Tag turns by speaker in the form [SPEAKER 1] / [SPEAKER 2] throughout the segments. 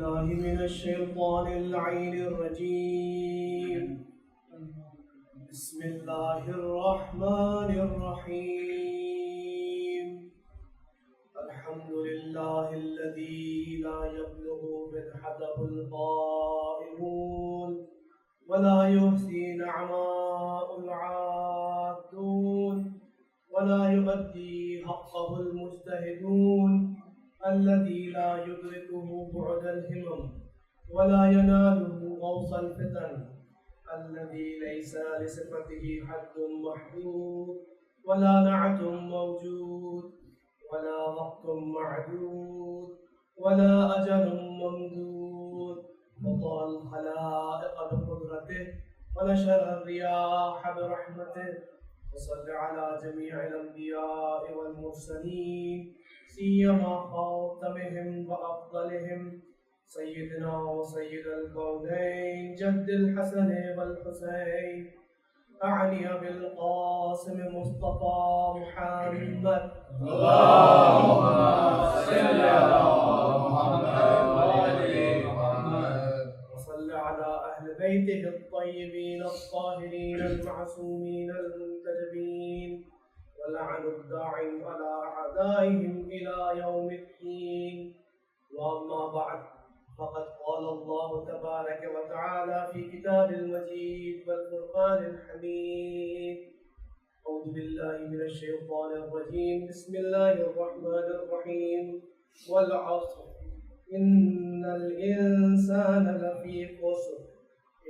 [SPEAKER 1] بالله من الشيطان اللعين الرجيم. بسم الله الرحمن الرحيم. الحمد لله الذي لا يبلغ مدحته القائلون ولا يحصي نعماء العادون ولا يؤدي حقه المجتهدون الذي لا يدركه بعد الهمم ولا يناله غوص الفتن الذي ليس لصفته حد محدود ولا نعت موجود ولا وقت معدود ولا أجل ممدود وطال الخلائق بقدرته ونشر الرياح برحمته وصل على جميع الأنبياء والمرسلين سيما خاتمهم وأفضلهم سيدنا وسيد الكونين جد الحسن والحسين أعني بالقاسم مصطفى محمد
[SPEAKER 2] اللهم صل على محمد وآل محمد
[SPEAKER 1] وصل على أهل بيته الطيبين الطاهرين المعصومين المنتجبين ولعن الداعين على أعدائهم إلى يوم الدين. وأما بعد فقد قال الله تبارك وتعالى في كتاب المجيد والفرقان الحميد. أعوذ بالله من الشيطان الرجيم. بسم الله الرحمن الرحيم. والعصر إن الإنسان لفي خسر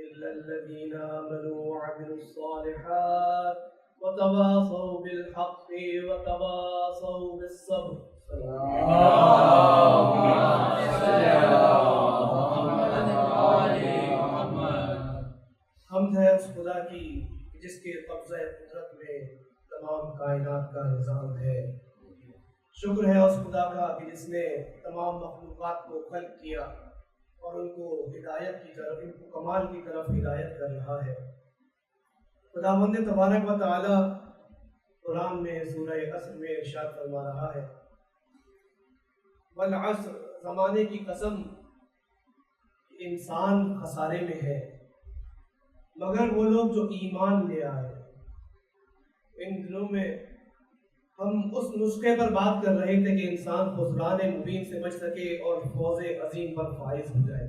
[SPEAKER 1] إلا الذين آمنوا وعملوا الصالحات وتواصوا بالحق وتواصوا بالصبر.
[SPEAKER 2] اللهم صل على محمد وآل محمد.
[SPEAKER 1] حمد ہے اس خدا کی جس کے قبضہ قدرت میں تمام کائنات کا نظام ہے. شکر ہے اس خدا کا کہ جس نے تمام مخلوقات کو خلق کیا اور ان کو ہدایت کی طرف، ان کو کمال کی طرف ہدایت کر رہا ہے. خداوند تبارک و تعالی قرآن میں سورہ عصر میں ارشاد فرما رہا ہے، والعصر، زمانے کی قسم، انسان خسارے میں ہے مگر وہ لوگ جو ایمان لے آئے. ان دنوں میں ہم اس نسخے پر بات کر رہے تھے کہ انسان خسران مبین سے بچ سکے اور فوز عظیم پر فائز ہو جائے.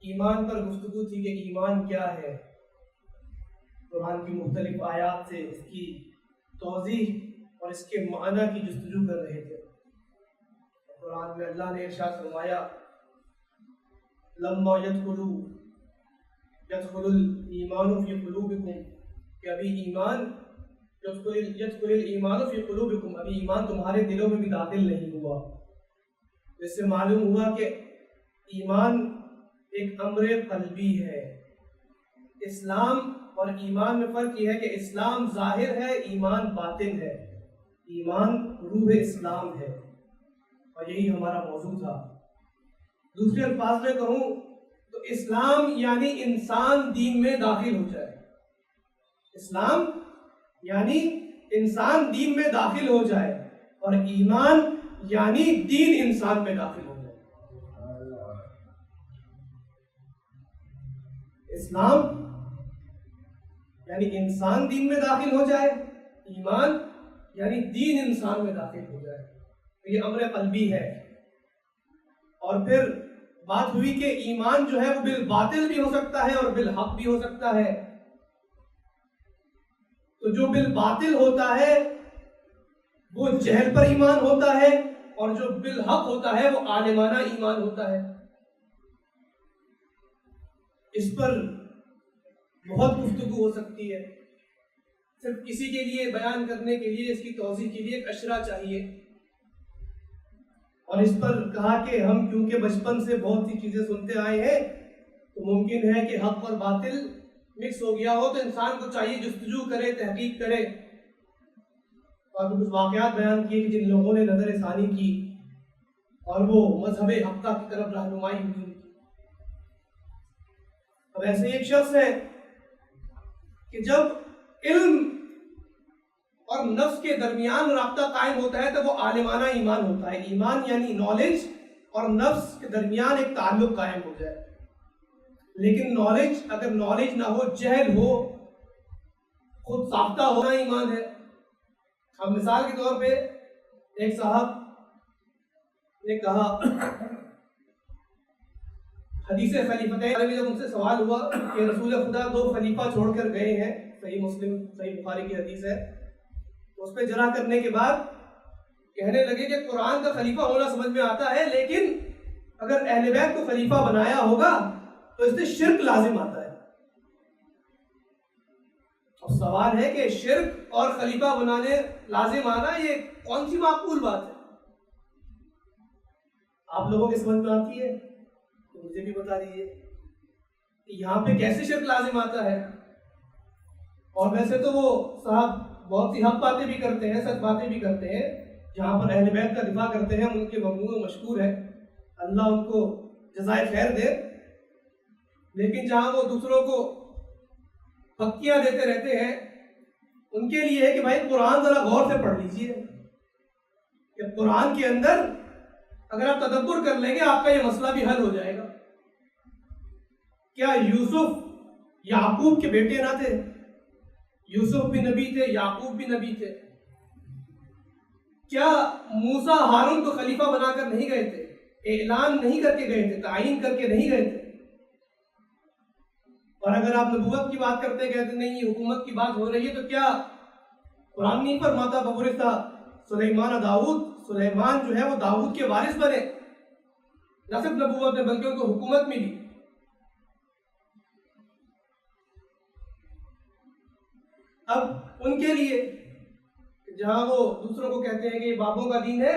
[SPEAKER 1] ایمان پر گفتگو تھی کہ ایمان کیا ہے. قرآن کی مختلف آیات سے اس کی توضیح اور اس کے معنی کی جستجو کر رہے تھے. قرآن میں اللہ نے ارشاد فرمایا، لما يدخل الایمان فی قلوبکم، کہ ابھی ایمان يدخل الایمان فی قلوبکم، ابھی ایمان تمہارے دلوں میں بھی داخل نہیں ہوا. جس سے معلوم ہوا کہ ایمان ایک امر قلبی ہے. اسلام اور ایمان میں فرق یہ ہے کہ اسلام ظاہر ہے، ایمان باطن ہے. ایمان روح اسلام ہے اور یہی ہمارا موضوع تھا. دوسرے الفاظ میں کہوں تو اسلام یعنی انسان دین میں داخل ہو جائے. اسلام یعنی انسان دین میں داخل ہو جائے اور ایمان یعنی دین انسان میں داخل ہو جائے. اسلام یعنی انسان دین میں داخل ہو جائے، ایمان یعنی دین انسان میں داخل ہو جائے. یہ امر قلبی ہے. اور پھر بات ہوئی کہ ایمان جو ہے وہ بالباطل بھی ہو سکتا ہے اور بالحق بھی ہو سکتا ہے. تو جو بالباطل ہوتا ہے وہ جہل پر ایمان ہوتا ہے اور جو بالحق ہوتا ہے وہ عالمانہ ایمان ہوتا ہے. اس پر بہت گفتگو ہو سکتی ہے. صرف کسی کے لیے بیان کرنے کے لیے، اس کی توضیح کے لیے ایک اشرا چاہیے. اور اس پر کہا کہ ہم کیونکہ بچپن سے بہت سی چیزیں سنتے آئے ہیں تو ممکن ہے کہ حق اور باطل مکس ہو گیا ہو، تو انسان کو چاہیے جستجو کرے، تحقیق کرے. اور کچھ واقعات بیان کیے کہ جن لوگوں نے نظر ثانی کی اور وہ مذہب حقہ کی طرف رہنمائی ہوئی. اب ایسے ایک شخص ہے کہ جب علم اور نفس کے درمیان رابطہ قائم ہوتا ہے تو وہ عالمانہ ایمان ہوتا ہے. ایمان یعنی نالج اور نفس کے درمیان ایک تعلق قائم ہو جائے. لیکن نالج، اگر نالج نہ ہو، جہل ہو، خود ساختہ ہونا ایمان ہے. اب مثال کے طور پہ ایک صاحب نے کہا حدیث خلیفتین میں جب ان سے سوال ہوا کہ رسول خدا 2 خلیفہ چھوڑ کر گئے ہیں، صحیح مسلم صحیح بخاری کی حدیث ہے، تو اس پہ جرح کرنے کے بعد کہنے لگے کہ قرآن کا خلیفہ ہونا سمجھ میں آتا ہے، لیکن اگر اہل بیت کو خلیفہ بنایا ہوگا تو اس سے شرک لازم آتا ہے. اب سوال ہے کہ شرک اور خلیفہ بنانے لازم آنا یہ کون سی معقول بات ہے؟ آپ لوگوں کی سمجھ میں آتی ہے تو مجھے بھی بتا دیجیے کہ یہاں پہ کیسے شرک لازم آتا ہے. اور ویسے تو وہ صاحب بہت سی حق باتیں بھی کرتے ہیں، سچ باتیں بھی کرتے ہیں، جہاں پر اہل بیت کا دفاع کرتے ہیں، ان کے ممنون و مشکور ہے، اللہ ان کو جزائے خیر دے. لیکن جہاں وہ دوسروں کو پھکیاں دیتے رہتے ہیں، ان کے لیے ہے کہ بھائی قرآن ذرا غور سے پڑھ لیجئے کہ قرآن کے اندر اگر آپ تدبر کر لیں گے آپ کا یہ مسئلہ بھی حل ہو جائے گا. کیا یوسف یعقوب کے بیٹے نہ تھے؟ یوسف بھی نبی تھے، یعقوب بھی نبی تھے. کیا موسیٰ ہارون کو خلیفہ بنا کر نہیں گئے تھے؟ اعلان نہیں کر کے گئے تھے، تعین کر کے نہیں گئے تھے؟ اور اگر آپ نبوت کی بات کرتے کہتے نہیں حکومت کی بات ہو رہی ہے، تو کیا قرآن نہیں فرماتا بورثہ سلیمان داؤد، سلیمان جو ہے وہ داؤد کے وارث بنے؟ نہ صرف نبوت میں بلکہ ان کو حکومت ملی. اب ان کے لیے جہاں وہ دوسروں کو کہتے ہیں کہ یہ بابوں کا دین ہے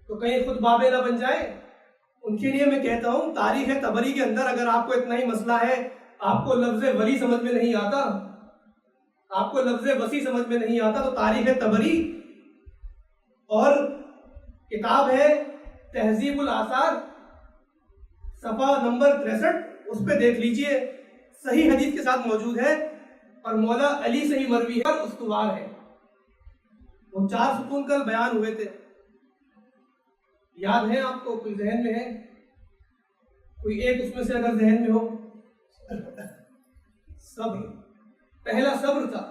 [SPEAKER 1] تو کہیں خود بابے نہ بن جائے، ان کے لیے میں کہتا ہوں تاریخ طبری کے اندر اگر آپ کو اتنا ہی مسئلہ ہے، آپ کو لفظ ولی سمجھ میں نہیں آتا، آپ کو لفظ وسیع سمجھ میں نہیں آتا، تو تاریخ طبری اور کتاب ہے تہذیب الآثار صفحہ نمبر 63، اس پہ دیکھ لیجئے، صحیح حدیث کے ساتھ موجود ہے اور مولا علی سے ہی مروی ہے اور استوار ہے. وہ 4 ستون کل بیان ہوئے تھے، یاد ہے آپ کو؟ کوئی ذہن میں ہے؟ کوئی ایک اس میں سے اگر ذہن میں ہو؟ صبر. پہلا صبر تھا،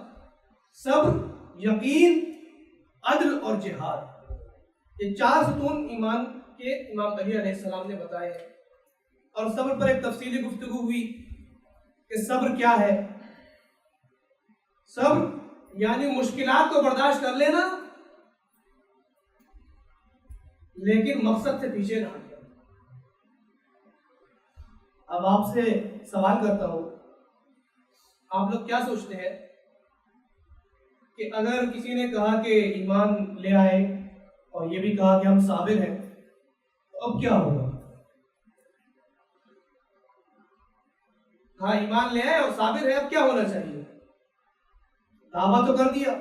[SPEAKER 1] صبر، یقین، عدل اور جہاد. یہ 4 ستون ایمان کے امام علی علیہ السلام نے بتائے ہیں. اور صبر پر ایک تفصیلی گفتگو ہوئی کہ صبر کیا ہے. صبر یعنی مشکلات کو برداشت کر لینا لیکن مقصد سے پیچھے نہ ہٹنا. اب آپ سے سوال کرتا ہوں، آپ لوگ کیا سوچتے ہیں کہ اگر کسی نے کہا کہ ایمان لے آئے اور یہ بھی کہا کہ ہم صابر ہیں، تو اب کیا ہوگا؟ ہاں ایمان لے آئے اور صابر ہے، اب کیا ہونا چاہیے؟ دعویٰ تو کر دیا.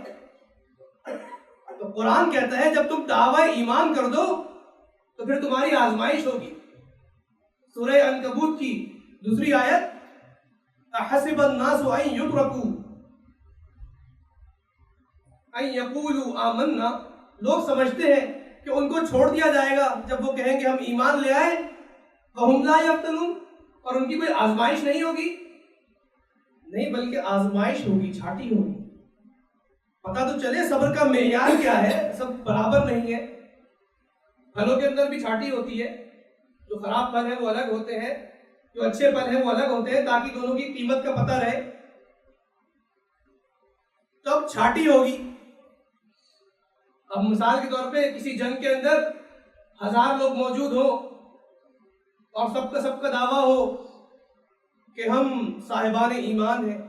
[SPEAKER 1] تو قرآن کہتا ہے جب تم دعویٰ ایمان کر دو تو پھر تمہاری آزمائش ہوگی. سورہ عنکبوت کی 2 آیت، احسب الناس ان یترکوا ان یقولوا آمنا، لوگ سمجھتے ہیں کہ ان کو چھوڑ دیا جائے گا جب وہ کہیں گے ہم ایمان لے آئے، وہم لا یفتنون، اور ان کی کوئی آزمائش نہیں ہوگی. نہیں، بلکہ آزمائش ہوگی، چھاٹی ہوگی. پتہ تو چلے صبر کا معیار کیا ہے، سب برابر نہیں ہے. پھلوں کے اندر بھی چھاٹی ہوتی ہے، جو خراب پھل ہیں وہ الگ ہوتے ہیں، جو اچھے پھل ہیں وہ الگ ہوتے ہیں، تاکہ دونوں کی قیمت کا پتہ رہے. تو اب چھاٹی ہوگی. اب مثال کے طور پہ کسی جنگ کے اندر 1000 لوگ موجود ہوں اور سب کا دعویٰ ہو کہ ہم صاحبان ایمان ہیں،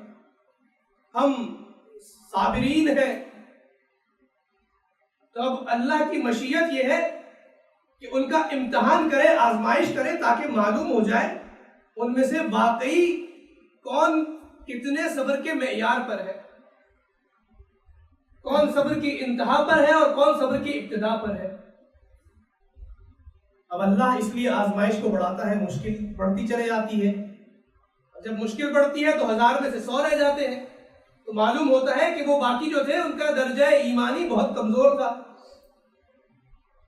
[SPEAKER 1] ہم صابرین ہیں، تو اب اللہ کی مشیت یہ ہے کہ ان کا امتحان کرے، آزمائش کرے، تاکہ معلوم ہو جائے ان میں سے واقعی کون کتنے صبر کے معیار پر ہے، کون صبر کی انتہا پر ہے اور کون صبر کی ابتدا پر ہے. اب اللہ اس لیے آزمائش کو بڑھاتا ہے، مشکل بڑھتی چلے جاتی ہے. جب مشکل بڑھتی ہے تو 1000 میں سے 100 رہ جاتے ہیں، تو معلوم ہوتا ہے کہ وہ باقی جو تھے ان کا درجہ ایمانی بہت کمزور تھا.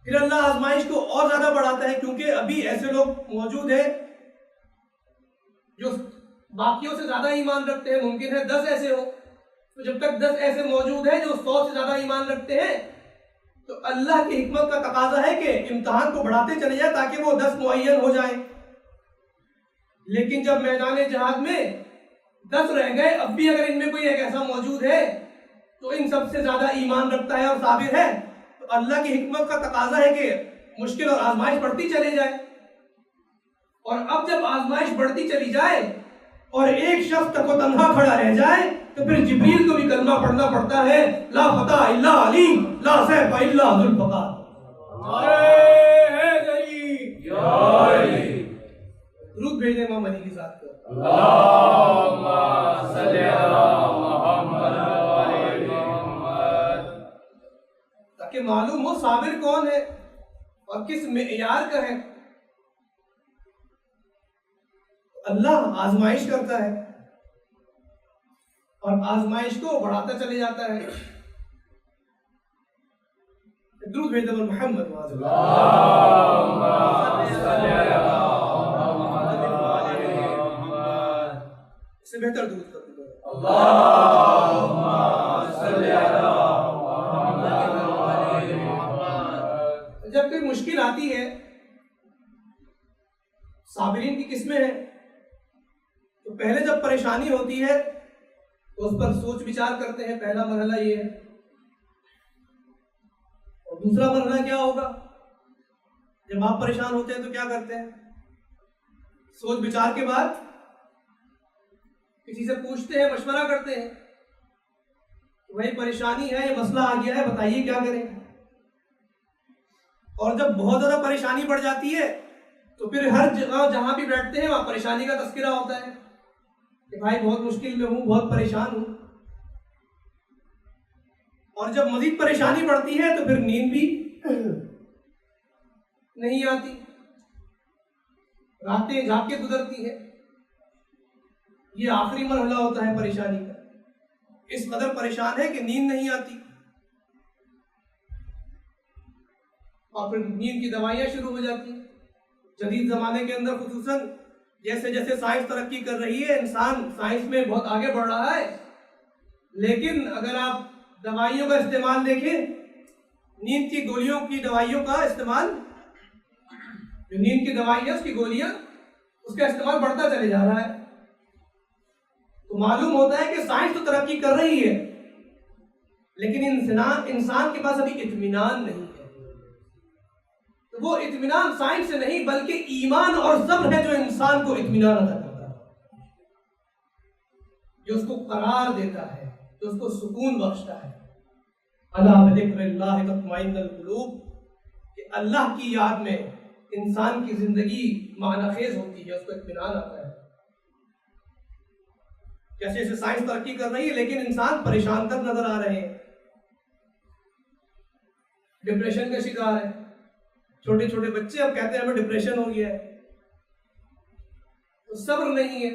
[SPEAKER 1] پھر اللہ آزمائش کو اور زیادہ بڑھاتا ہے، کیونکہ ابھی ایسے لوگ موجود ہیں جو باقیوں سے زیادہ ایمان رکھتے ہیں، ممکن ہے 10 ایسے ہوں، تو جب تک 10 ایسے موجود ہیں جو 100 سے زیادہ ایمان رکھتے ہیں تو اللہ کی حکمت کا تقاضا ہے کہ امتحان کو بڑھاتے چلے جائیں تاکہ وہ 10 معین ہو جائیں۔ لیکن جب میدان جہاد میں 10 رہ گئے، اب بھی اگر ان میں کوئی ایک ایسا موجود ہے تو ان سب سے زیادہ ایمان رکھتا ہے اور صابر ہے، تو اللہ کی حکمت کا تقاضا ہے کہ مشکل اور آزمائش بڑھتی چلی جائے۔ اور اب جب آزمائش بڑھتی چلی جائے اور ایک شخص تک وہ تنہا کھڑا رہ جائے تو پھر جبریل کو بھی کلمہ پڑھنا پڑتا ہے، لا فتح الا علی، لا سیف الا ذو الفقار۔ درود بھیج دیں امام علی کی ذات کو۔
[SPEAKER 2] اللہم صلی علی محمد و آل محمد،
[SPEAKER 1] تاکہ معلوم ہو صابر کون ہے اور کس معیار کا ہے۔ اللہ آزمائش کرتا ہے اور آزمائش کو بڑھاتا چلے جاتا ہے۔ درود بھیج دیں محمد و آل محمد۔
[SPEAKER 2] اللہم صلی علی محمد و آل محمد،
[SPEAKER 1] اس سے بہتر درود کرتے ہیں۔
[SPEAKER 2] اللہم صلی علی محمد و آل محمد۔
[SPEAKER 1] جب کوئی مشکل آتی ہے، صابرین کی قسمیں ہیں، تو پہلے جب پریشانی ہوتی ہے تو اس پر سوچ بچار کرتے ہیں، پہلا مرحلہ یہ ہے۔ اور دوسرا مرحلہ کیا ہوگا؟ جب آپ پریشان ہوتے ہیں تو کیا کرتے ہیں؟ سوچ بچار کے بعد کسی سے پوچھتے ہیں، مشورہ کرتے ہیں کہ بھائی پریشانی ہے، یہ مسئلہ آ گیا ہے، بتائیے کیا کریں۔ اور جب بہت زیادہ پریشانی بڑھ جاتی ہے تو پھر ہر جگہ جہاں بھی بیٹھتے ہیں وہاں پریشانی کا تذکرہ ہوتا ہے کہ بھائی بہت مشکل میں ہوں، بہت پریشان ہوں۔ اور جب مزید پریشانی بڑھتی ہے تو پھر نیند بھی نہیں آتی، راتیں جاگ کے گزرتی ہے۔ یہ آخری مرحلہ ہوتا ہے پریشانی کا، اس قدر پریشان ہے کہ نیند نہیں آتی، اور پھر نیند کی دوائیاں شروع ہو جاتی ہیں۔ جدید زمانے کے اندر خصوصاً جیسے جیسے سائنس ترقی کر رہی ہے، انسان سائنس میں بہت آگے بڑھ رہا ہے، لیکن اگر آپ دوائیوں کا استعمال دیکھیں، نیند کی گولیوں کی دوائیوں کا استعمال، جو نیند کی دوائی ہے اس کی گولیاں، اس کا استعمال بڑھتا چلے جا رہا ہے۔ تو معلوم ہوتا ہے کہ سائنس تو ترقی کر رہی ہے لیکن انسان کے پاس ابھی اطمینان نہیں ہے۔ تو وہ اطمینان سائنس سے نہیں بلکہ ایمان اور صبر ہے جو انسان کو اطمینان عطا کرتا ہے، جو اس کو قرار دیتا ہے، جو اس کو سکون بخشتا ہے۔ الا بذکر اللہ تطمئن القلوب، کہ اللہ کی یاد میں انسان کی زندگی معنی خیز ہوتی ہے، اس کو اطمینان آتا ہے۔ جیسے جیسے سائنس ترقی کر رہی ہے لیکن انسان پریشان تر نظر آ رہے ہیں، ڈپریشن کا شکار ہے۔ چھوٹے چھوٹے بچے اب کہتے ہیں ہمیں ڈپریشن ہو گیا ہے۔ تو صبر نہیں ہے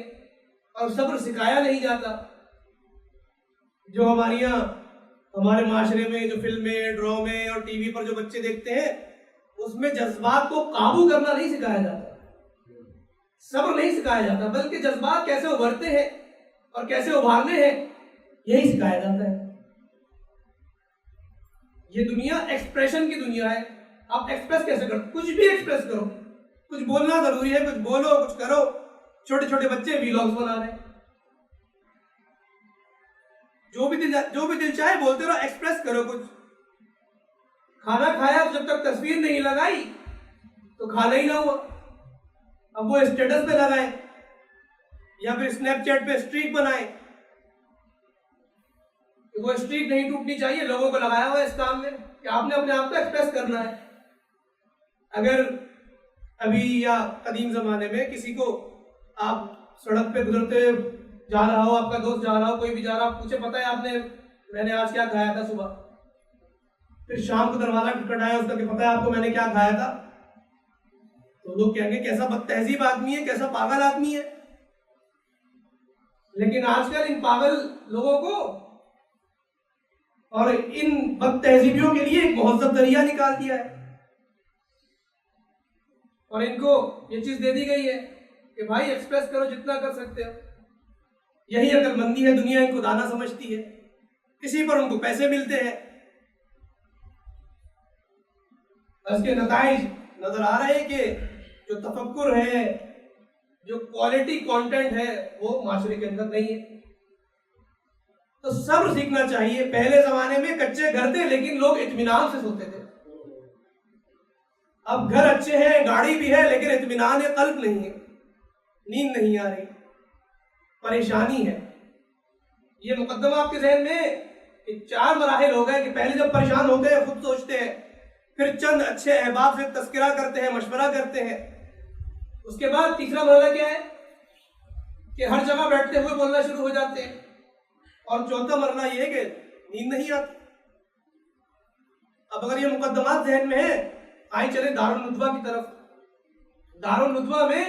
[SPEAKER 1] اور صبر سکھایا نہیں جاتا۔ جو ہمارے یہاں ہمارے معاشرے میں جو فلمیں، ڈرامے اور ٹی وی پر جو بچے دیکھتے ہیں، اس میں جذبات کو قابو کرنا نہیں سکھایا جاتا، صبر نہیں سکھایا جاتا، بلکہ جذبات کیسے ابھرتے ہیں اور کیسے ابھارنے ہیں یہی سکھایا جاتا ہے۔ یہ دنیا ایکسپریشن کی دنیا ہے، آپ ایکسپریس کیسے کرو؟ کچھ بھی ایکسپریس کرو، کچھ بولنا ضروری ہے، کچھ بولو، کچھ کرو۔ چھوٹے چھوٹے بچے ویلاگز بنا رہے ہیں، جو بھی دل چاہے بولتے رہو، ایکسپریس کرو کچھ۔ کھانا کھایا جب تک تصویر نہیں لگائی تو کھانا ہی نہ ہوا، اب وہ اسٹیٹس پہ لگائیں یا پھر اسنیپ چیٹ پہ اسٹریک بنائیں، وہ اسٹریک نہیں ٹوٹنی چاہیے۔ لوگوں کو لگایا ہوا ہے اس کام میں کہ آپ نے اپنے آپ کو ایکسپریس کرنا ہے۔ اگر ابھی یا قدیم زمانے میں کسی کو آپ سڑک پہ گزرتے جا رہا ہو، آپ کا دوست جا رہا ہو، کوئی بھی جا رہا ہو، پوچھے پتہ ہے آپ نے میں نے آج کیا کھایا تھا صبح، پھر شام کو دروازہ کھٹکھٹایا اس کا کہ پتہ ہے آپ کو میں نے کیا کھایا تھا، تو لوگ کہیں گے کیسا بد تہذیب آدمی ہے، کیسا پاگل آدمی ہے۔ لیکن آج کل ان پاگل لوگوں کو اور ان بد تہذیبیوں کے لیے ایک مہذب ذریعہ نکال دیا ہے اور ان کو یہ چیز دے دی گئی ہے کہ بھائی ایکسپریس کرو جتنا کر سکتے ہو. یہی عقل مندی ہے. دنیا ان کو دانا سمجھتی ہے, اسی پر ان کو پیسے ملتے ہیں. اس کے نتائج نظر آ رہے ہیں کہ جو تفکر ہے, جو کوالٹی کانٹینٹ ہے, وہ معاشرے کے اندر نہیں ہے. تو صبر سیکھنا چاہیے. پہلے زمانے میں کچے گھر تھے لیکن لوگ اطمینان سے سوتے تھے. اب گھر اچھے ہیں, گاڑی بھی ہے, لیکن اطمینان قلب نہیں ہے, نیند نہیں آ رہی, پریشانی ہے. یہ مقدمہ آپ کے ذہن میں کہ 4 مراحل ہو گئے کہ پہلے جب پریشان ہوتے ہیں خود سوچتے ہیں, پھر چند اچھے احباب سے تذکرہ کرتے ہیں, مشورہ کرتے ہیں. اس کے بعد تیسرا مرحلہ کیا ہے کہ ہر جگہ بیٹھتے ہوئے بولنا شروع ہو جاتے ہیں. اور چوتھا مرحلہ یہ ہے کہ نیند نہیں آتی. اب اگر یہ مقدمات ذہن میں ہیں, آئیں چلیں دارالندوہ کی طرف. دارالندوہ میں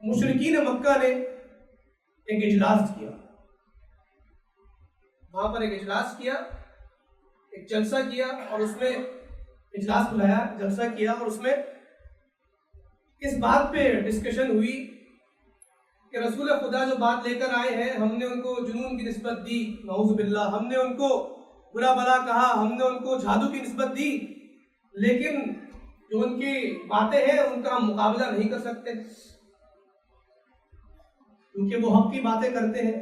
[SPEAKER 1] مشرکین مکہ نے ایک اجلاس کیا. وہاں پر ایک اجلاس کیا, ایک جلسہ کیا, اور اس میں اجلاس بلایا, جلسہ کیا, اور اس میں اس بات پہ ڈسکشن ہوئی کہ رسول خدا جو بات لے کر آئے ہیں, ہم نے ان کو جنون کی نسبت دی, نعوذ باللہ, ہم نے ان کو برا بلا کہا, ہم نے ان کو جادو کی نسبت دی, لیکن جو ان کی باتیں ہیں ان کا ہم مقابلہ نہیں کر سکتے کیونکہ وہ حق کی باتیں کرتے ہیں.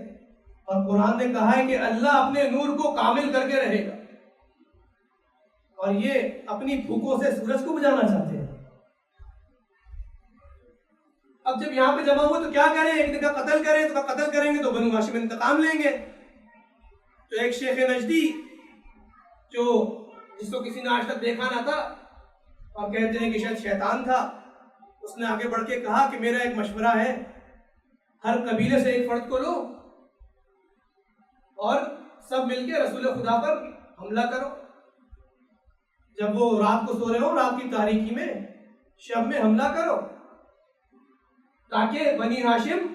[SPEAKER 1] اور قرآن نے کہا ہے کہ اللہ اپنے نور کو کامل کر کے رہے گا, اور یہ اپنی پھوکوں سے سورج کو بجانا چاہتے ہیں. اب جب یہاں پہ جمع ہوئے تو کیا کریں, ایک کا قتل کریں, تو قتل کریں گے تو بنو ہاشم انتقام لیں گے. تو ایک شیخ نجدی جو جس کو کسی نے آج تک دیکھا نہ تھا اور کہتے ہیں کہ شاید شیطان تھا, اس نے آگے بڑھ کے کہا کہ میرا ایک مشورہ ہے, ہر قبیلے سے ایک فرد کو لو اور سب مل کے رسول خدا پر حملہ کرو. جب وہ رات کو سو رہے ہو, رات کی تاریکی میں, شب میں حملہ کرو, تاکہ بنی ہاشم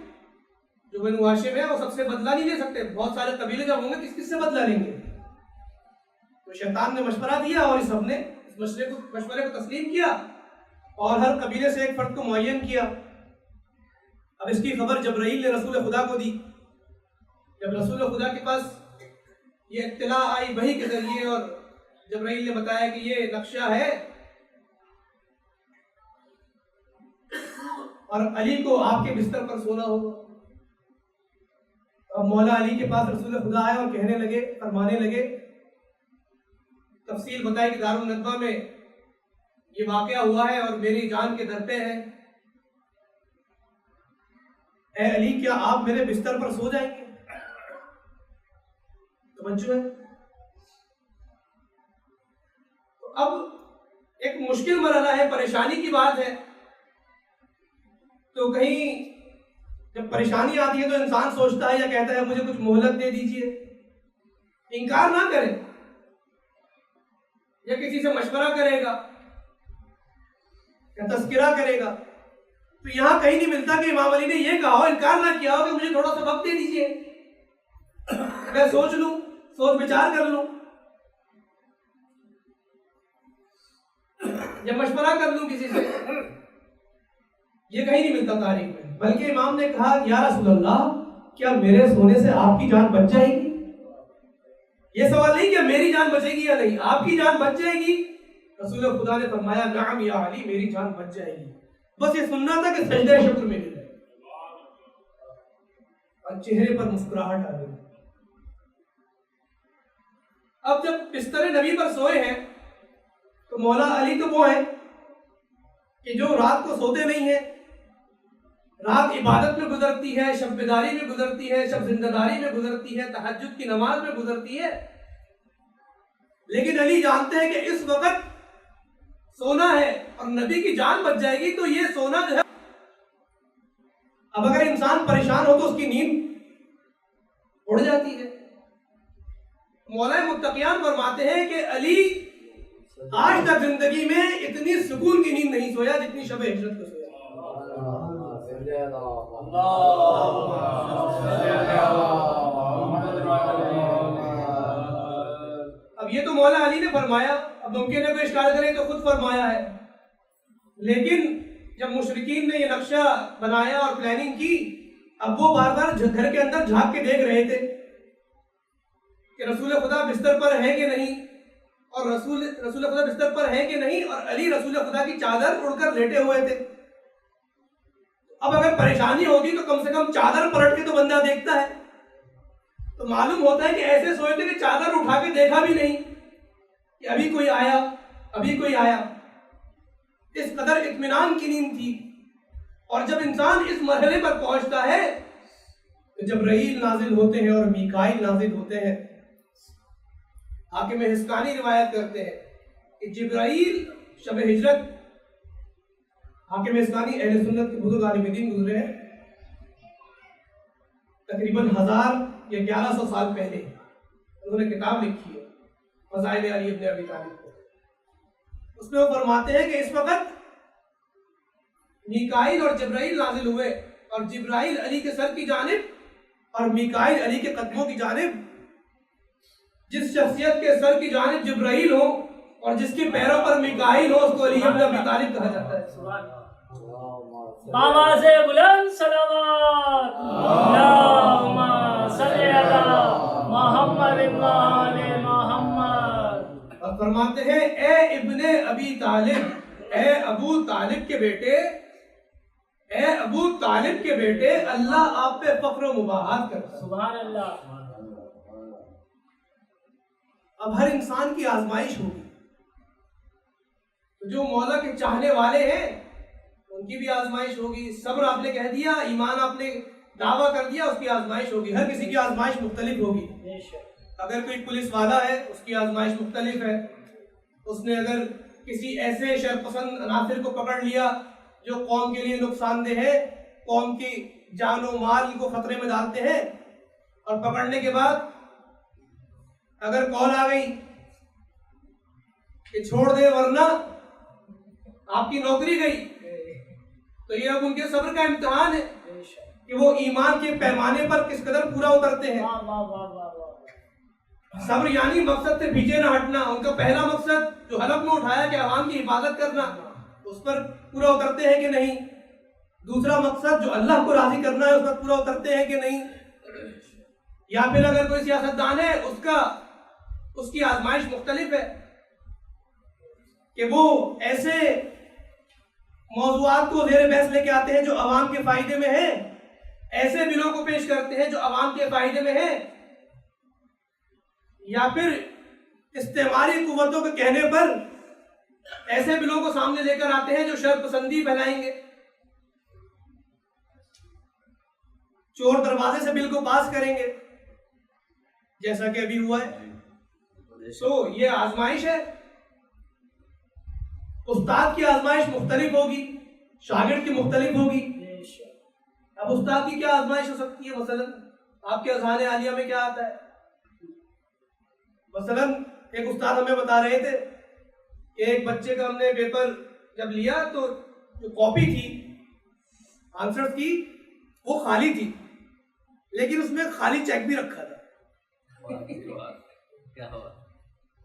[SPEAKER 1] جو بنو ہاشم ہے وہ سب سے بدلہ نہیں لے سکتے. بہت سارے قبیلے جب ہوں گے کس کس سے بدلہ لیں گے. تو شیطان نے مشورہ دیا اور سب نے اس مشورے کو تسلیم کیا اور ہر قبیلے سے ایک فرد کو معین کیا. اب اس کی خبر جبرائیل نے رسول خدا کو دی. جب رسول خدا کے پاس یہ اطلاع آئی وحی کے ذریعے, اور جبرائیل نے بتایا کہ یہ نقشہ ہے اور علی کو آپ کے بستر پر سونا ہوگا. اب مولا علی کے پاس رسول خدا آئے اور کہنے لگے, فرمانے لگے, تفصیل بتائی کہ دارالندوہ میں یہ واقعہ ہوا ہے اور میری جان کے در پہ ہے. اے علی, کیا آپ میرے بستر پر سو جائیں گے؟ توجہ ہے. تو اب ایک مشکل مرحلہ ہے, پریشانی کی بات ہے. تو کہیں جب پریشانی آتی ہے تو انسان سوچتا ہے یا کہتا ہے مجھے کچھ مہلت دے دیجئے, انکار نہ کرے, یا کسی سے مشورہ کرے گا یا تذکرہ کرے گا. تو یہاں کہیں نہیں ملتا کہ امام علی نے یہ کہا ہو, انکار نہ کیا ہو کہ مجھے تھوڑا سا وقت دے دیجئے, میں سوچ لوں, سوچ بچار کر لوں, یا مشورہ کر لوں کسی سے. یہ کہیں نہیں ملتا تاریخ میں. بلکہ امام نے کہا یا رسول اللہ, کیا میرے سونے سے آپ کی جان بچ جائے گی؟ یہ سوال نہیں کہ میری جان بچے گی یا نہیں, آپ کی جان بچ جائے گی. رسول خدا نے فرمایا نعم یا علی, میری جان بچ جائے گی. بس یہ سننا تھا کہ سجدہ شکر میں گر گئے اور چہرے پر مسکراہٹ آ گئی. اب جب بستر نبی پر سوئے ہیں تو مولا علی تو وہ ہیں کہ جو رات کو سوتے نہیں ہیں, رات عبادت میں گزرتی ہے, شب بیداری میں گزرتی ہے, شب زندہ داری میں گزرتی ہے, تہجد کی نماز میں گزرتی ہے. لیکن علی جانتے ہیں کہ اس وقت سونا ہے اور نبی کی جان بچ جائے گی, تو یہ سونا جو ہے, اب اگر انسان پریشان ہو تو اس کی نیند اڑ جاتی ہے. مولا متقیان فرماتے ہیں کہ علی آج تک زندگی میں اتنی سکون کی نیند نہیں سویا جتنی شب ہجرت کو سویا. اب یہ تو مولا علی نے فرمایا. اب ممکن ہے کوئی اشکال کریں تو خود فرمایا ہے، لیکن جب مشرکین نے یہ نقشہ بنایا اور پلاننگ کی، اب وہ بار بار گھر کے اندر جھانک کے دیکھ رہے تھے کہ رسول خدا بستر پر ہے کہ نہیں، اور رسول خدا بستر پر ہے کہ نہیں، اور علی رسول خدا کی چادر اڑ کر لیٹے ہوئے تھے۔ اب اگر پریشانی ہوگی تو کم سے کم چادر پلٹ کے تو بندہ دیکھتا ہے، تو معلوم ہوتا ہے کہ ایسے سوچتے کہ چادر اٹھا کے دیکھا بھی نہیں کہ ابھی کوئی آیا۔ اس قدر اطمینان کی نیند تھی۔ اور جب انسان اس مرحلے پر پہنچتا ہے تو جبرائیل نازل ہوتے ہیں اور میکائیل نازل ہوتے ہیں۔ حاکم حسقانی روایت کرتے ہیں کہ جبرائیل شب ہجرت، حاکم حسقانی اہل سنت کے بزرگ عالم دین گزرے ہیں تقریباً 1000 یا 1100 سال پہلے، انہوں نے کتاب لکھی ہے فضائل علی ابن ابی طالب۔ اس میں وہ فرماتے ہیں کہ اس وقت میکائیل اور جبرائیل نازل ہوئے، اور جبرائیل علی کے سر کی جانب اور میکائیل علی کے قدموں کی جانب۔ جس شخصیت کے سر کی جانب جبرائیل ہو اور جس کے پیروں پر میکائیل ہو، اس کو علی ابن ابی طالب کہا جاتا ہے۔
[SPEAKER 3] آواز بلند صلوات اللہم صلی علی محمد وآل محمد۔
[SPEAKER 1] اور فرماتے ہیں اے ابن ابی طالب، اے ابو طالب کے بیٹے، اے ابو طالب کے بیٹے، اللہ آپ پہ فخر و مباحات کرتا ہے۔
[SPEAKER 3] سبحان اللہ۔
[SPEAKER 1] اب ہر انسان کی آزمائش ہوگی، تو جو مولا کے چاہنے والے ہیں ان کی بھی آزمائش ہوگی۔ صبر آپ نے کہہ دیا، ایمان آپ نے دعویٰ کر دیا، اس کی آزمائش ہوگی۔ ہر کسی کی آزمائش مختلف ہوگی۔ اگر کوئی پولیس والا ہے اس کی آزمائش مختلف ہے، اس نے اگر کسی ایسے شرپسند عناصر کو پکڑ لیا جو قوم کے لیے نقصان دہ ہے، قوم کی جان و مال کو خطرے میں ڈالتے ہیں، اور پکڑنے کے بعد اگر کال آ گئی کہ چھوڑ دے ورنہ آپ کی نوکری گئی، تو یہ اب ان کے صبر کا امتحان ہے کہ وہ ایمان کے پیمانے پر کس قدر پورا اترتے ہیں۔ صبر یعنی مقصد سے پیچھے نہ ہٹنا۔ ان کا پہلا مقصد جو حلب میں اٹھایا کہ عوام کی حفاظت کرنا، اس پر پورا اترتے ہیں کہ نہیں۔ دوسرا مقصد جو اللہ کو راضی کرنا ہے، اس پر پورا اترتے ہیں کہ نہیں۔ یا پھر اگر کوئی سیاستدان ہے، اس کی آزمائش مختلف ہے کہ وہ ایسے موضوعات کو زیر بحث لے کے آتے ہیں جو عوام کے فائدے میں ہیں، ایسے بلوں کو پیش کرتے ہیں جو عوام کے فائدے میں ہیں، یا پھر استعماری قوتوں کے کہنے پر ایسے بلوں کو سامنے لے کر آتے ہیں جو شر پسندی پھیلائیں گے، چور دروازے سے بل کو پاس کریں گے، جیسا کہ ابھی ہوا ہے۔ تو یہ آزمائش ہے۔ استاد کی آزمائش مختلف ہوگی، شاگرد کی مختلف ہوگی۔ اب استاد کی کیا آزمائش ہو سکتی ہے؟ مثلا آپ کے اذہان عالیہ میں کیا آتا ہے؟ مثلا ایک استاد ہمیں بتا رہے تھے کہ ایک بچے کا ہم نے پیپر جب لیا تو جو کاپی تھی آنسرز کی وہ خالی تھی، لیکن اس میں خالی چیک بھی رکھا تھا۔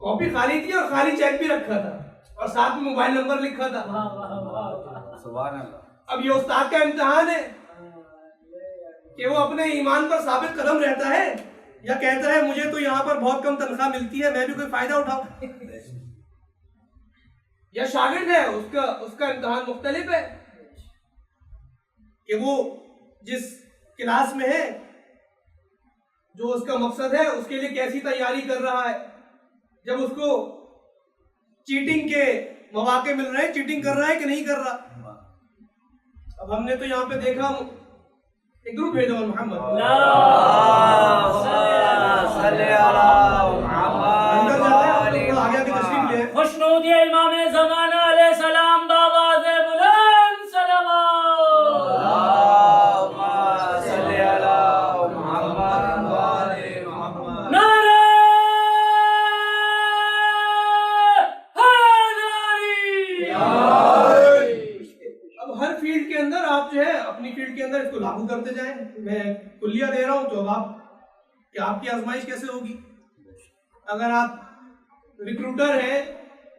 [SPEAKER 1] کاپی خالی تھی اور خالی چیک بھی رکھا تھا، اور ساتھ میں موبائل نمبر لکھا تھا۔ اب یہ استاد کا امتحان ہے کہ وہ اپنے ایمان پر ثابت قدم رہتا ہے یا کہتا ہے مجھے تو یہاں پر بہت کم تنخواہ ملتی ہے، میں بھی کوئی فائدہ اٹھاؤں۔ یا شاگرد ہے، اس کا امتحان مختلف ہے کہ وہ جس کلاس میں ہے، جو اس کا مقصد ہے، اس کے لیے کیسی تیاری کر رہا ہے۔ جب اس کو چیٹنگ کے مواقع مل رہے ہیں، چیٹنگ کر رہا ہے کہ نہیں کر رہا۔ اب ہم نے تو یہاں پہ دیکھا، ایک گروپ بھیجا محمد آگے تشریف لے۔
[SPEAKER 3] خوشنودی امام زمانہ علیہ السلام بآواز بلند صلوات۔ نعرہ حیدری۔
[SPEAKER 1] اب ہر فیلڈ کے اندر آپ جو ہے اپنی فیلڈ کے اندر اس کو لاگو کرتے جائیں۔ میں کلیہ دے رہا ہوں تو اب آپ کی آزمائش کیسے ہوگی؟ اگر آپ ریکروٹر ہیں،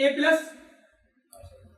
[SPEAKER 1] A+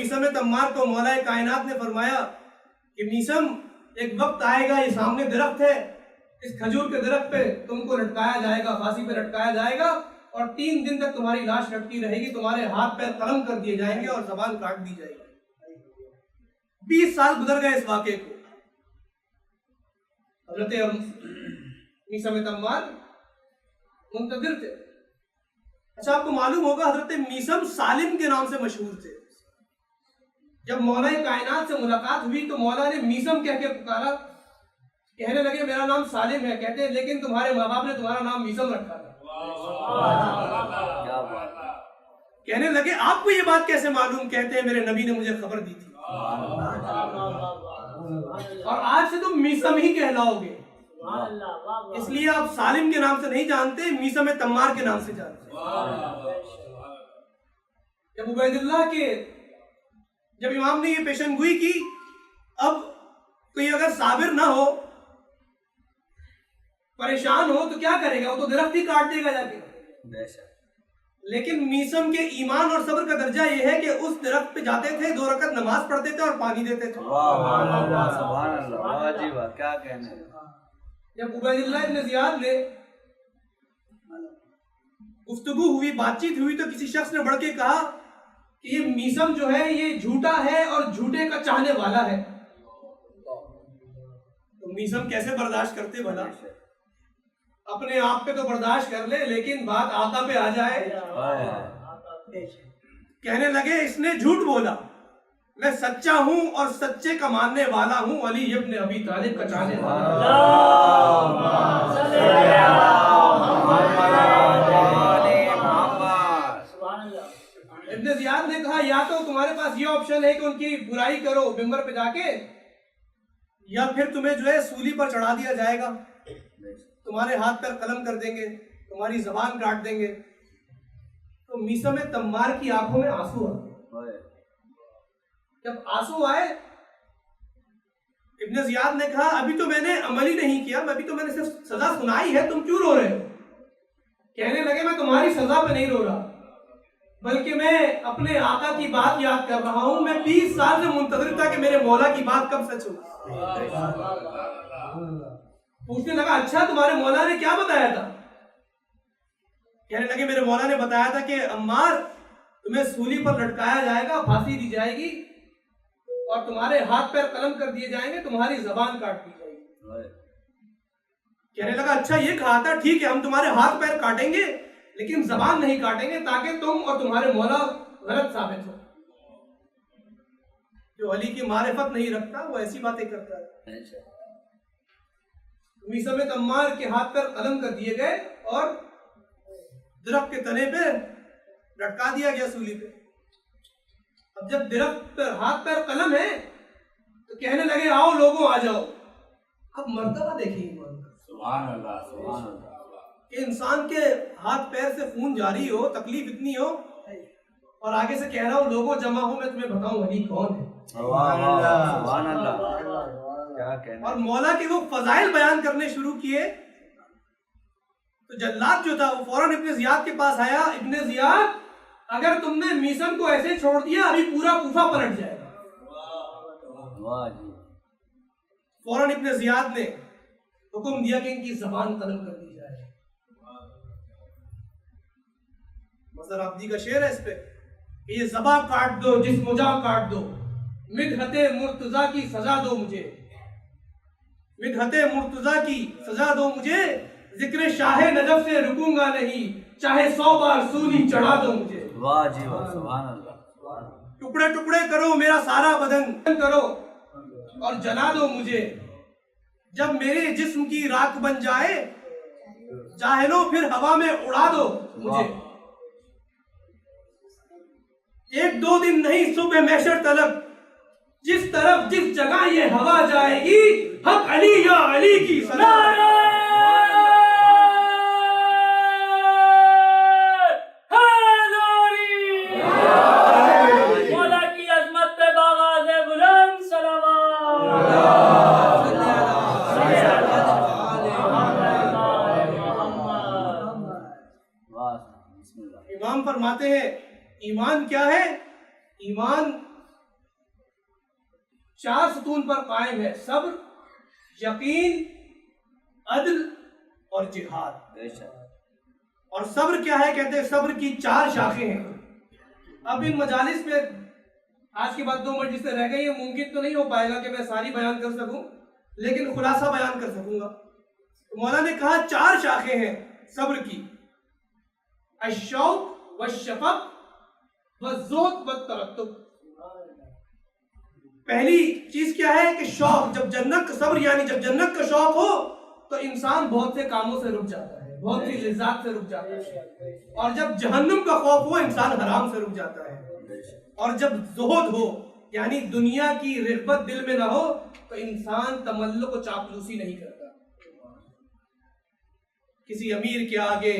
[SPEAKER 1] میثم تمار کو مولا کائنات نے فرمایا کہ میثم ایک وقت آئے گا، یہ سامنے درخت ہے، اس کھجور کے درخت پہ تم کو لٹکایا جائے گا، پھانسی پہ لٹکایا جائے گا، اور 3 دن تک تمہاری لاش لٹکی رہے گی، تمہارے ہاتھ پیر قلم کر دیے جائیں گے اور زبان کاٹ دی جائے گی۔ 20 سال گزر گئے اس واقعے کو، حضرت میثم تمار منتظر تھے۔ اچھا، آپ کو معلوم ہوگا حضرت میثم سالم کے نام سے مشہور تھے۔ جب مولا کائنات سے ملاقات ہوئی تو مولا نے میثم کہہ کے پکارا، کہنے لگے میرا نام سالم ہے، کہتے ہیں لیکن تمہارے ماں باپ نے تمہارا نام میثم رکھا تھا۔ کہنے لگے آپ کو یہ بات کیسے معلوم؟ کہتے ہیں میرے نبی نے مجھے خبر دی تھی، اور آج سے تم میثم ہی کہلاؤ گے، اس لیے آپ سالم کے نام سے نہیں جانتے، میثم تمار کے نام سے جانتے۔ جب عبید اللہ کے جب امام نے یہ پیشن گوئی کی، اب کوئی اگر صابر نہ ہو، پریشان ہو تو کیا کرے گا؟ وہ تو درخت ہی کاٹ دے گا جا کے۔ لیکن میثم کے ایمان اور صبر کا درجہ یہ ہے کہ اس درخت پہ جاتے تھے، 2 رکعت نماز پڑھتے تھے اور پانی دیتے تھے۔
[SPEAKER 2] سبحان اللہ، واہ جی واہ، کیا کہنے۔
[SPEAKER 1] جب عبید اللہ ابن زیاد نے گفتگو ہوئی، بات چیت ہوئی، تو کسی شخص نے بڑھ کے کہا کہ یہ میثم جو ہے یہ جھوٹا ہے اور جھوٹے کا چاہنے والا ہے۔ تو میثم کیسے برداشت کرتے بھلا؟ اپنے آپ پہ تو برداشت کر لے، لیکن بات آقا پہ آ جائے۔ کہنے لگے اس نے جھوٹ بولا، میں سچا ہوں اور سچے کا ماننے والا ہوں، علی ابن ابی طالب کا چاہنے والا۔ ابن زیاد نے کہا یا تو تمہارے پاس یہ آپشن ہے کہ ان کی برائی کرو ممبر پہ جا کے، یا پھر تمہیں جو ہے سولی پر چڑھا دیا جائے گا، تمہارے ہاتھ پیر قلم کر دیں گے، تمہاری زبان کاٹ دیں گے۔ تو میثم تمار کی آنکھوں میں آنسو آئے۔ جب آنسو آئے، ابن زیاد نے کہا ابھی تو میں نے عمل ہی نہیں کیا، ابھی تو میں نے صرف سزا سنائی ہے، تم کیوں رو رہے ہو؟ کہنے لگے میں تمہاری سزا پہ نہیں رو رہا، بلکہ میں اپنے آقا کی بات یاد کر رہا ہوں۔ میں 20 سال سے منتظر تھا کہ میرے مولا کی بات کب سچ ہوگی۔ پوچھنے لگا اچھا تمہارے مولا نے کیا بتایا تھا؟ کہنے لگے میرے مولا نے بتایا تھا کہ عمار تمہیں سولی پر لٹکایا جائے گا، پھانسی دی جائے گی، اور تمہارے ہاتھ پیر قلم کر دیے جائیں گے، تمہاری زبان کاٹ دی جائے گی۔ کہنے لگا اچھا یہ کہا تھا، ٹھیک ہے ہم تمہارے ہاتھ پیر کاٹیں گے لیکن زبان نہیں کاٹیں گے، تاکہ تم اور تمہارے مولا غلط ثابت ہو۔ جو علی کی معرفت نہیں رکھتا وہ ایسی باتیں کرتا ہے۔ میثم تمار کے ہاتھ پر قلم کر دیے گئے اور درخت کے تنے پہ لٹکا دیا گیا سولی پہ۔ اب جب درخت پر ہاتھ پر قلم ہے تو کہنے لگے آؤ لوگوں آ جاؤ۔ اب مرتبہ دیکھیں ایمان کا،
[SPEAKER 2] سبحان اللہ، سبحان اللہ،
[SPEAKER 1] کہ انسان کے ہاتھ پیر سے خون جاری ہو، تکلیف اتنی ہو، اور آگے سے کہہ رہا ہوں لوگوں جمع ہو، میں تمہیں بتاؤں علی کون ہے۔
[SPEAKER 2] سبحان اللہ، کیا کہنے۔
[SPEAKER 1] اور مولا کے وہ فضائل بیان کرنے شروع کیے تو جلاد جو تھا وہ فوراً ابن زیاد کے پاس آیا، ابن زیاد اگر تم نے میثم کو ایسے چھوڑ دیا ابھی پورا کوفہ پلٹ جائے گا۔ فوراً ابن زیاد نے حکم دیا کہ ان کی زبان قلم کر دی جائے۔ مظہر عبدی کا شعر ہے اس پہ کہ یہ زبان کاٹ دو، جسم و جاں کاٹ دو، مدحت مرتضیٰ کی سزا دو مجھے، مدحت مرتضیٰ کی سزا دو مجھے، ذکر شاہ نجف سے رکوں گا نہیں، چاہے 100 بار سولی چڑھا دو مجھے۔
[SPEAKER 2] واہ جی واہ، سبحان اللہ۔
[SPEAKER 1] ٹکڑے ٹکڑے کرو میرا سارا بدن کرو اور جلا دو مجھے، جب میرے جسم کی راکھ بن جائے جاہلوں پھر ہوا میں اڑا دو مجھے۔ 1-2 دن نہیں صبح محشر طلب، جس طرف جس جگہ یہ ہوا جائے گی، حق علی یا علی کی صدا۔
[SPEAKER 3] مولا کی عظمت پہ باغاز بلند صلوات۔
[SPEAKER 1] امام فرماتے ہیں ایمان کیا ہے؟ ایمان 4 ستون پر قائم ہے: صبر، یقین، عدل اور جہاد۔
[SPEAKER 2] بے شک
[SPEAKER 1] اور صبر کیا ہے؟ کہتے ہیں صبر کی 4 شاخیں ہیں۔ اب ان مجالس میں آج کے بعد 2 مجلس سے رہ گئی ہیں، ممکن تو نہیں ہو پائے گا کہ میں ساری بیان کر سکوں، لیکن خلاصہ بیان کر سکوں گا۔ مولانا نے کہا 4 شاخیں ہیں صبر کی: الشوق والشفق والزہد والترتب۔ پہلی چیز کیا ہے کہ شوق، جب جنت کا صبر یعنی جب جنت کا شوق ہو تو انسان بہت سے کاموں سے رک جاتا ہے، بہت سی لذات سے رک جاتا ہے، اور جب جہنم کا خوف ہو انسان حرام سے رک جاتا ہے، اور جب زہد ہو یعنی دنیا کی رغبت دل میں نہ ہو تو انسان تملق و چاپلوسی نہیں کرتا، کسی امیر کے آگے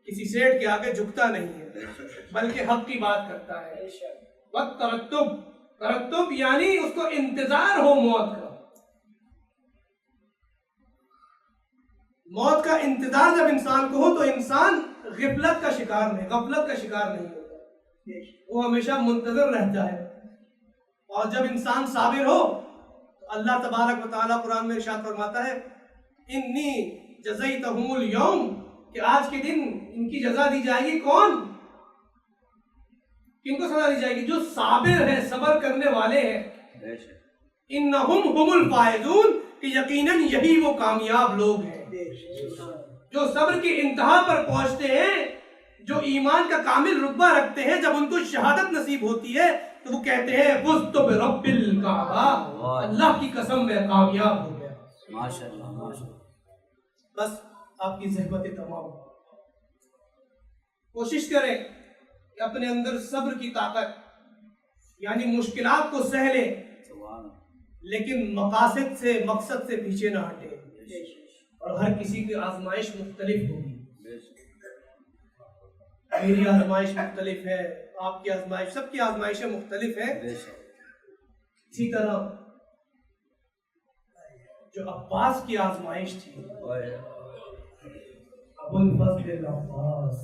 [SPEAKER 1] کسی سیٹ کے آگے جھکتا نہیں ہے، بلکہ حق کی بات کرتا ہے۔ وقت ترتب یعنی اس کو انتظار ہو موت کا انتظار جب انسان کو ہو تو انسان غفلت کا شکار نہیں ہوتا، وہ ہمیشہ منتظر رہتا ہے۔ اور جب انسان صابر ہو تو اللہ تبارک و تعالیٰ قرآن میں ارشاد فرماتا ہے: انی جزیتہم اليوم، کہ آج کے دن ان کی جزا دی جائے گی۔ کون؟ کن کو سزا دی جائے گی؟ جو صابر ہیں، صبر کرنے والے ہیں۔ انہم ہم الفائزون، کہ یقیناً یہی وہ کامیاب لوگ ہیں جو صبر کی انتہا پر پہنچتے ہیں، جو ایمان کا کامل رتبہ رکھتے ہیں۔ جب ان کو شہادت نصیب ہوتی ہے تو وہ کہتے ہیں فزت برب الکعبہ، اللہ کی قسم میں کامیاب ہو گیا۔
[SPEAKER 2] ماشاءاللہ ماشاءاللہ۔
[SPEAKER 1] بس آپ کی زحمتیں تمام، کوشش کریں کہ اپنے اندر صبر کی طاقت یعنی مشکلات کو سہ لیں، لیکن مقصد سے پیچھے نہ ہٹے۔ اور ہر کسی کی آزمائش مختلف ہوگی، میری آزمائش مختلف ہے، آپ کی آزمائش، سب کی آزمائشیں مختلف ہیں۔ اسی طرح جو عباس کی آزمائش تھی، ابو الفضل العباس،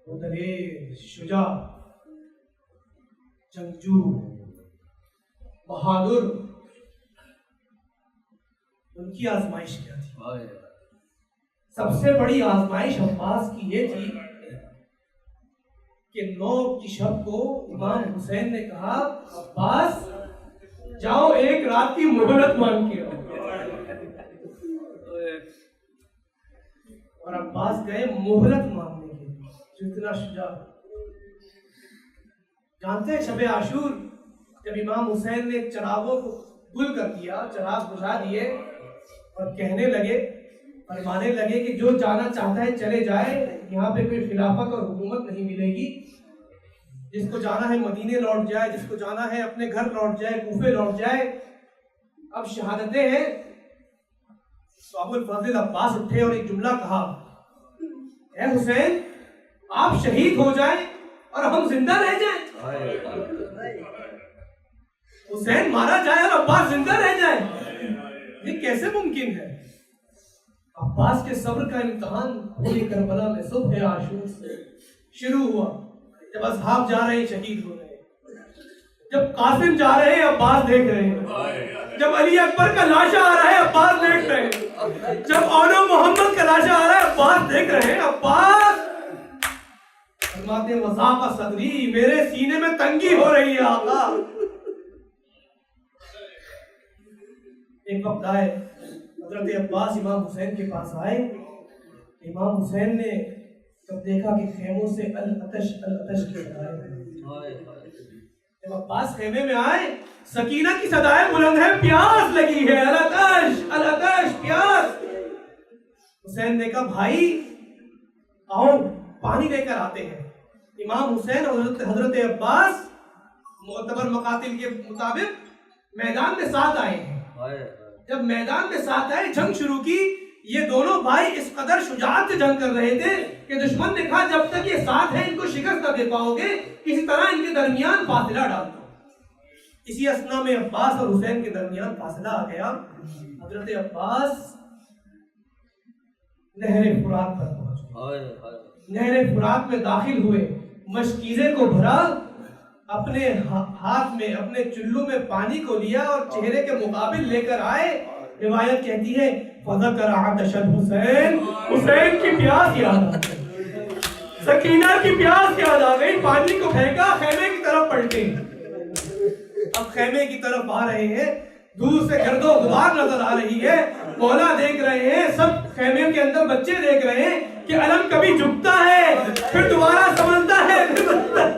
[SPEAKER 1] وہ دلیر، شجاع، جنگجو، بہادر، ان کی آزمائش کیا تھی؟ سب سے بڑی آزمائش عباس کی یہ تھی کہ 9 کی شب کو امام حسین نے کہا عباس جاؤ ایک رات کی مہلت مانگ کے آؤ، اور عباس گئے مہلت مانگنے کے لیے۔ جتنا شجاع، جانتے ہیں شب عاشور جب امام حسین نے چراغوں کو گل کر دیا، چراغ بجھا دیے اور کہنے لگے، فرمانے لگے کہ جو جانا چاہتا ہے چلے جائے، یہاں پہ کوئی خلافت اور حکومت نہیں ملے گی، جس کو جانا ہے مدینے لوٹ جائے، جس کو جانا ہے اپنے گھر لوٹ جائے، کوفے لوٹ جائے۔ اب شہادتیں ہیں تو ابو الفضل عباس اٹھے اور ایک جملہ کہا: اے حسین، آپ شہید ہو جائیں اور ہم زندہ رہ جائیں، حسین مارا جائے اور عباس زندہ رہ جائے، یہ کیسے ممکن ہے؟ عباس کے صبر کا امتحان پوری کربلا میں صبح عاشور سے شروع ہوا، جب اصحاب جا رہے ہیں شہید ہو رہے ہیں، جب قاسم جا رہے ہیں عباس دیکھ رہے ہیں، جب علی اکبر کا لاشا آ رہا ہے عباس دیکھ رہے ہیں، جب اولو محمد کا لاشا آ رہا ہے عباس دیکھ رہے ہیں۔ عباس فرماتے ہیں وضاق صدری، میرے سینے میں تنگی ہو رہی ہے آقا۔ ایک وقت آئے حضرت عباس امام حسین کے پاس آئے، امام حسین نے جب دیکھا کہ خیموں سے العطش کے آئے، جب عباس خیمے میں آئے سکینہ کی صدائیں بلند ہے، پیاس لگی ہے، العطش پیاس۔ حسین نے کہا بھائی آؤ پانی لے کر آتے ہیں۔ امام حسین اور حضرت عباس معتبر مقاتل کے مطابق میدان میں ساتھ آئے ہیں۔ جب میدان میں ساتھ آئے، جنگ شروع کی، یہ دونوں بھائی اس قدر شجاعت سے جنگ کر رہے تھے کہ دشمن نے کہا جب تک یہ ساتھ ہیں ان کو شکست نہ دے پاؤ گے، کسی طرح ان کے درمیان فاصلہ ڈال دو۔ اسی اثنا میں عباس اور حسین کے درمیان فاصلہ آ گیا۔ حضرت عباس نہر فرات پر پہنچے، نہر فرات میں داخل ہوئے، مشکیزے کو بھرا اپنے ہاتھ میں اپنے چلو میں پانی کو لیا اور چہرے کے مقابل لے کر آئے. روایت کہتی ہے فَذَكَرَ عَطْشَ الْحُسَيْنِ، حسین کی پیاس یاد آ گئی، سکینہ کی پیاس یاد آ گئی. پانی کو پھینکا، خیمے کی طرف پلٹے. اب خیمے کی طرف آ رہے ہیں، دور سے گرد و غبار نظر آ رہی ہے. مولا دیکھ رہے ہیں، سب خیمے کے اندر بچے دیکھ رہے ہیں کہ علم کبھی جھکتا ہے پھر دوبارہ سنبھلتا ہے پھر بنتا ہے.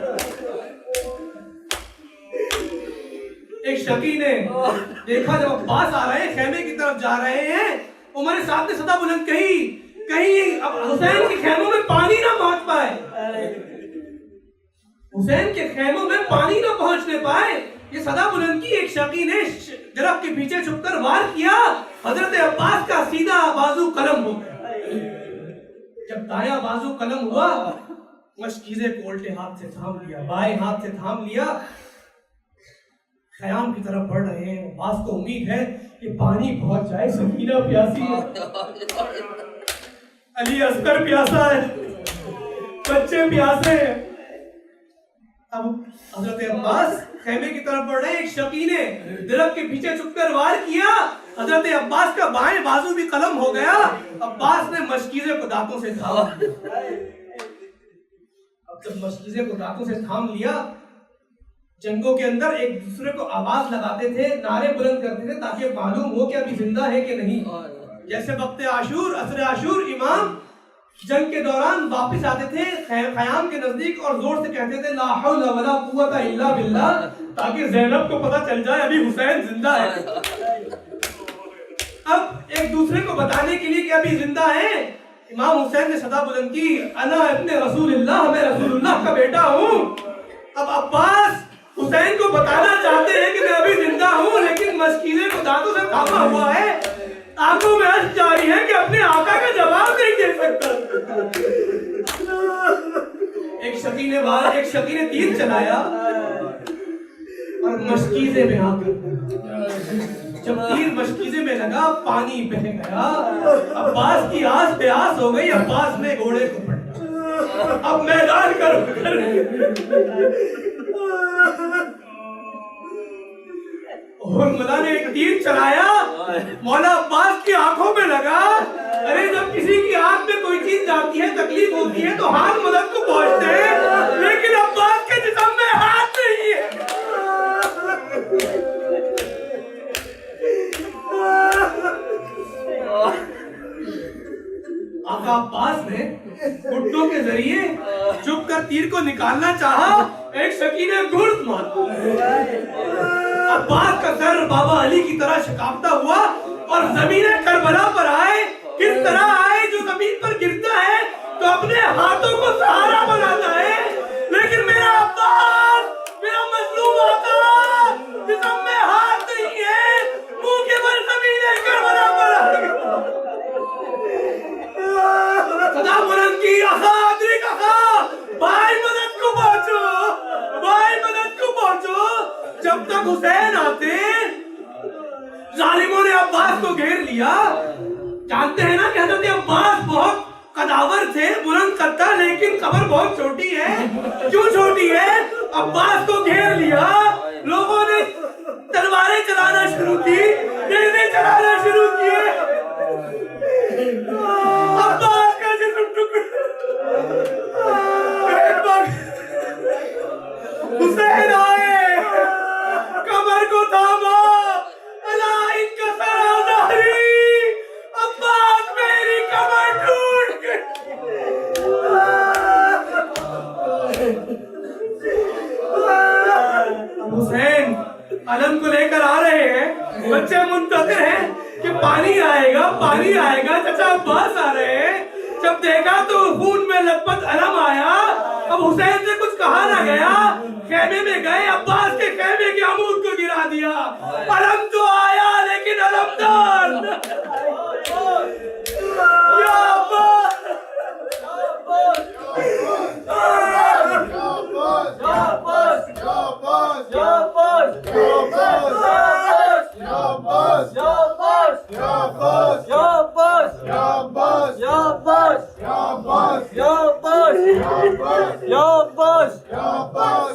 [SPEAKER 1] ایک شقی نے دیکھا جب عباس آ رہے ہیں، خیمے کی طرف جا رہے ہیں، عمر سعد نے صدا بلند کہیں اب حسین کے خیموں میں پانی نہ پہنچ پائے، حسین کے خیموں میں پانی نہ پہنچنے پائے. یہ صدا بلند کی. ایک شقی نے درخت کے پیچھے چھپ کر وار کیا، حضرت عباس کا سیدھا بازو قلم ہو گیا. جب دایاں بازو قلم ہوا، مشکیزے کو الٹے ہاتھ سے تھام لیا، بائیں ہاتھ سے تھام لیا، خیام کی طرف بڑھ رہے ہیں. عباس کو امید ہے کہ پانی پہنچ جائے، سکینہ پیاسی ہے، علی اصغر پیاسا ہے، بچے پیاسے ہیں. اب حضرت عباس خیمے کی طرف بڑھ رہے ہیں. ایک شقی نے درخت کے پیچھے چھپ کر وار کیا، حضرت عباس کا بائیں بازو بھی قلم ہو گیا. عباس نے مشکیزے کو دانتوں سے تھام لیا. اب جب مشکیزے کو دانتوں سے تھام لیا، جنگوں کے اندر ایک دوسرے کو آواز لگاتے تھے، نعرے بلند کرتے تھے تاکہ معلوم ہو کہ ابھی زندہ ہے کہ نہیں. جیسے وقت عاشور، عصر عاشور، امام جنگ کے دوران واپس آتے تھے خیام کے نزدیک اور زور سے کہتے تھے لا حول ولا قوت الا باللہ، تاکہ زینب کو پتہ چل جائے ابھی حسین زندہ ہے. اب ایک دوسرے کو بتانے کے لیے کہ ابھی زندہ ہے، امام حسین نے صدا بلند کی انا ابن رسول اللہ، میں رسول اللہ کا بیٹا ہوں. اب عباس حسین کو بتانا چاہتے ہیں کہ میں ابھی زندہ ہوں، لیکن مشکیزے کو دانتوں سے تھاما ہوا ہے، آنکھوں میں اشک جاری ہے کہ اپنے آقا کا جواب نہیں دے سکتا. ایک شقی نے تیر چلایا اور مشکیزے میں آ کر جب تیر مشکیزے میں لگا، پانی بہہ گیا. عباس کی آس پیاس ہو گئی. عباس نے گھوڑے کو پکڑا، اب میدان مولا نے ایک تیر چلایا، مولا عباس کی آنکھوں میں لگا. ارے جب کسی کی آنکھ میں کوئی چیز جاتی ہے، تکلیف ہوتی ہے تو ہاتھ مدد کو پہنچتے ہیں، لیکن عباس کے جسم میں ہاتھ نہیں ہے. آقا عباس نے گھٹنوں کے ذریعے چھپ کر تیر کو نکالنا چاہا، ایک شقی نے گرد مار. عباس کا سر بابا علی کی طرح شکافتہ ہوا اور زمین کربلا پر آئے. کس طرح آئے؟ جو زمین پر گرتا ہے تو اپنے ہاتھوں کو سہارا بناتا ہے، لیکن میرا عباس، میرا مظلوم آقا، جسم میں ہاتھ نہیں ہے، منہ کے بل زمین کربلا پر آئے. صدا بلند کی آقا، ادرک آقا، بھائی مدد کو پہنچو، بھائی مدد کو پہنچو. جب تک حسین آتے، ظالموں نے عباس کو گھیر لیا. جانتے ہیں نا کہ حضرت عباس بہت قداور تھے، بلند کرتا، لیکن قبر بہت چھوٹی ہے. کیوں چھوٹی ہے؟ عباس کو گھیر لیا، لوگوں نے تلواریں چلانا شروع کی، نیزے چلانا شروع کیے. عباس کا جسم حسین آئے، کمر کو تھاما، اللہ ان کا سر ظاہری، عباس میری کمر ٹوٹ گئی. حسین علم کو لے کر آ رہے ہیں، بچے منتظر ہیں کہ پانی آئے گا، پانی آئے گا. چچا عباس آ رہے ہیں. جب دیکھا تو خون میں لت پت علم آیا. اب حسین سے کچھ کہا نہ گیا، خیمے میں گئے، عباس کے خیمے کے عمود کو گرا دیا. علم تو آیا لیکن علمدار یا عباس،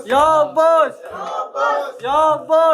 [SPEAKER 3] یا عباس